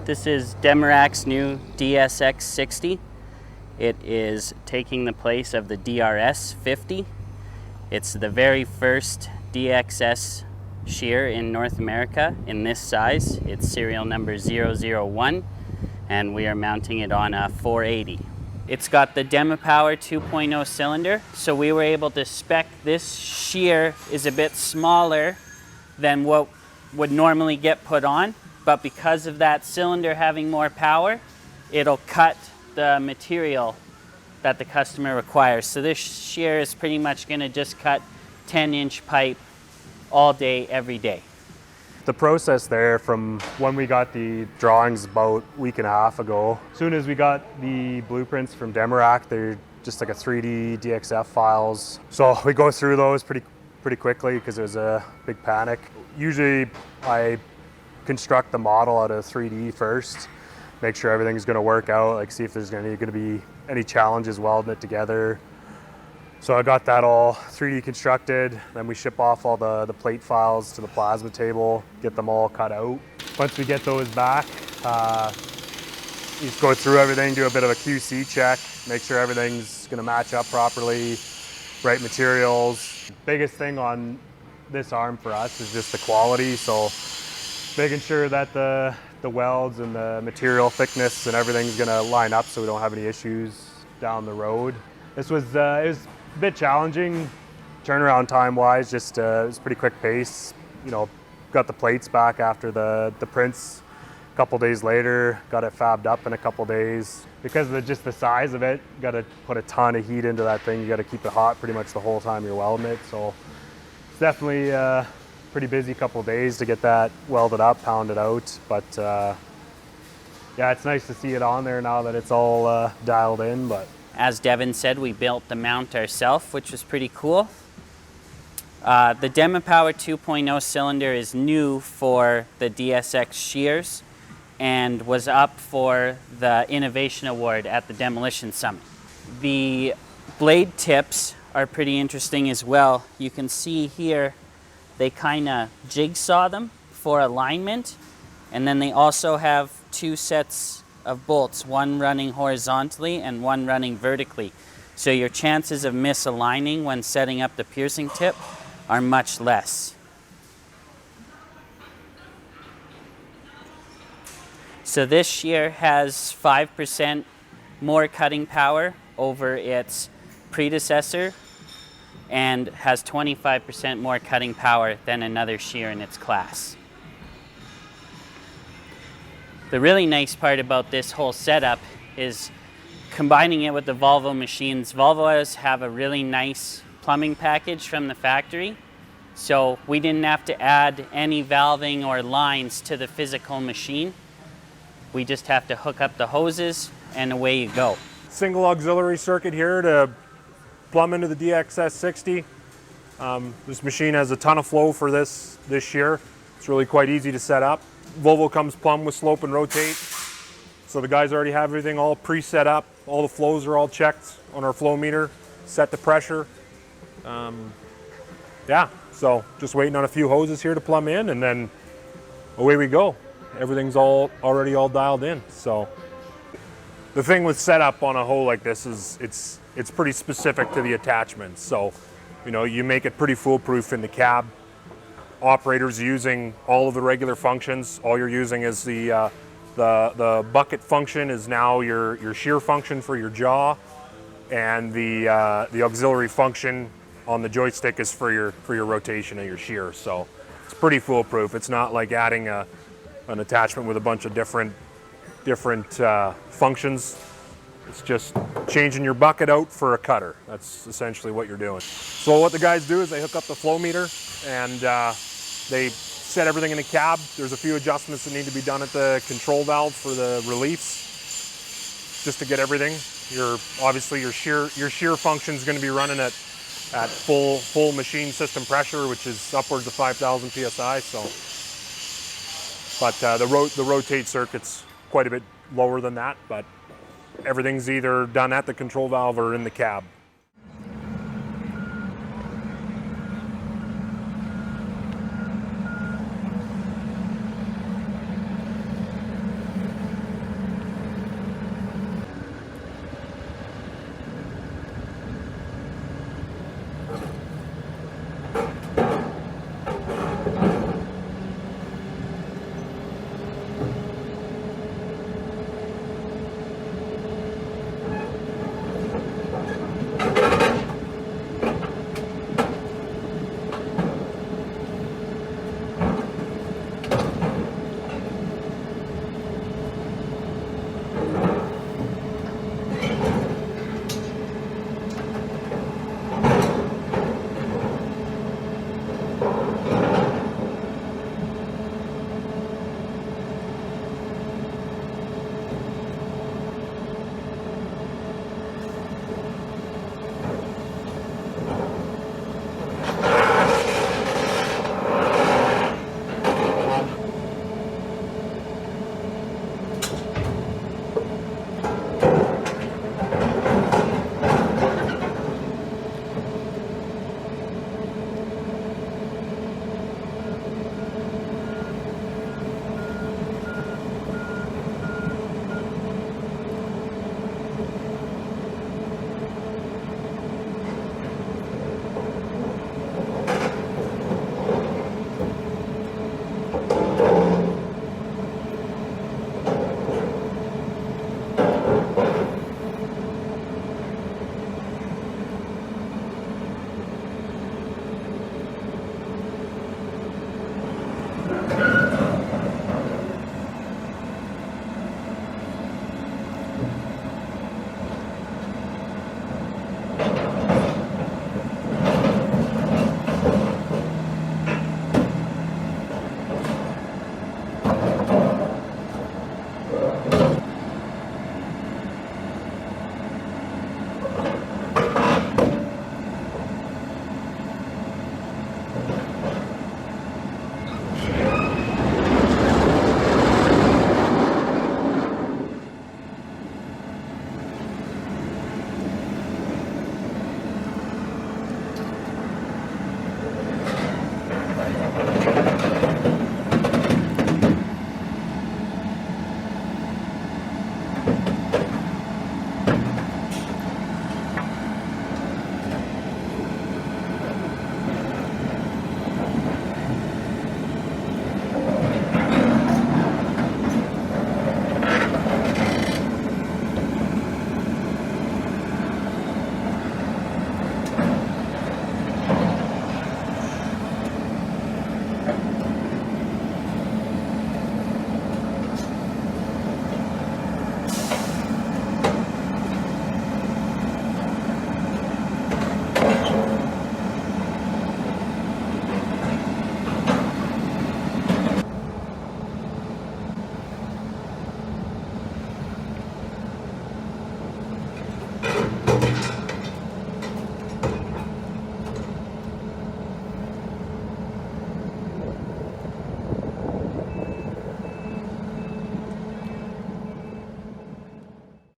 This is Demirac's new DSX 60. It is taking the place of the DRS 50. It's the very first DXS shear in North America in this size. It's serial number 001, and we are mounting it on a 480. It's got the DemiPower 2.0 cylinder, so we were able to spec this shear is a bit smaller than what would normally get put on, but because of that cylinder having more power, it'll cut the material that the customer requires. So this shear is pretty much going to just cut 10-inch pipe all day, every day. The process there from when we got the drawings about a week and a half ago, as soon as we got the blueprints from Demirac, they're just like a 3D DXF files. So we go through those pretty quickly because it was a big panic. Usually I construct the model out of 3D first, make sure everything's going to work out, like see if there's going to be any challenges welding it together. So I got that all 3D constructed, then we ship off all the plate files to the plasma table, get them all cut out. Once we get those back, you just go through everything, do a bit of a QC check, make sure everything's going to match up properly, right materials. Biggest thing on this arm for us is just the quality, so making sure that the welds and the material thickness and everything's going to line up so we don't have any issues down the road. This was it was a bit challenging turnaround time wise, just it was pretty quick pace. You know, got the plates back after the prints a couple days later, got it fabbed up in a couple days. Because of just the size of it, got to put a ton of heat into that thing. You got to keep it hot pretty much the whole time you're welding it. So it's definitely pretty busy couple of days to get that welded up, pounded out. But yeah, it's nice to see it on there now that it's all dialed in. But as Devin said, we built the mount ourselves, which was pretty cool. The DemiPower 2.0 cylinder is new for the DSX shears and was up for the Innovation Award at the Demolition Summit. The blade tips are pretty interesting as well. You can see here they kind of jigsaw them for alignment, and then they also have two sets of bolts, one running horizontally and one running vertically. So your chances of misaligning when setting up the piercing tip are much less. So this shear has 5% more cutting power over its predecessor and has 25% more cutting power than another shear in its class. The really nice part about this whole setup is combining it with the Volvo machines. Volvos have a really nice plumbing package from the factory, so we didn't have to add any valving or lines to the physical machine. We just have to hook up the hoses and away you go. Single auxiliary circuit here to plumb into the DXS 60. This machine has a ton of flow for this shear. It's really quite easy to set up. Volvo comes plumb with slope and rotate. So the guys already have everything all pre-set up. All the flows are all checked on our flow meter, set the pressure. Yeah, so just waiting on a few hoses here to plumb in, and then away we go. Everything's already all dialed in. So the thing with setup on a hole like this is it's pretty specific to the attachments. So, you know, you make it pretty foolproof in the cab. Operators using all of the regular functions. All you're using is the bucket function is now your shear function for your jaw, and the auxiliary function on the joystick is for your rotation of your shear. So it's pretty foolproof. It's not like adding an attachment with a bunch of different functions. It's just changing your bucket out for a cutter. That's essentially what you're doing. So what the guys do is they hook up the flow meter and they set everything in the cab. There's a few adjustments that need to be done at the control valve for the reliefs, just to get everything. Obviously your shear function is going to be running at full machine system pressure, which is upwards of 5,000 psi. So, but the rotate circuit's quite a bit lower than that, but everything's either done at the control valve or in the cab. it.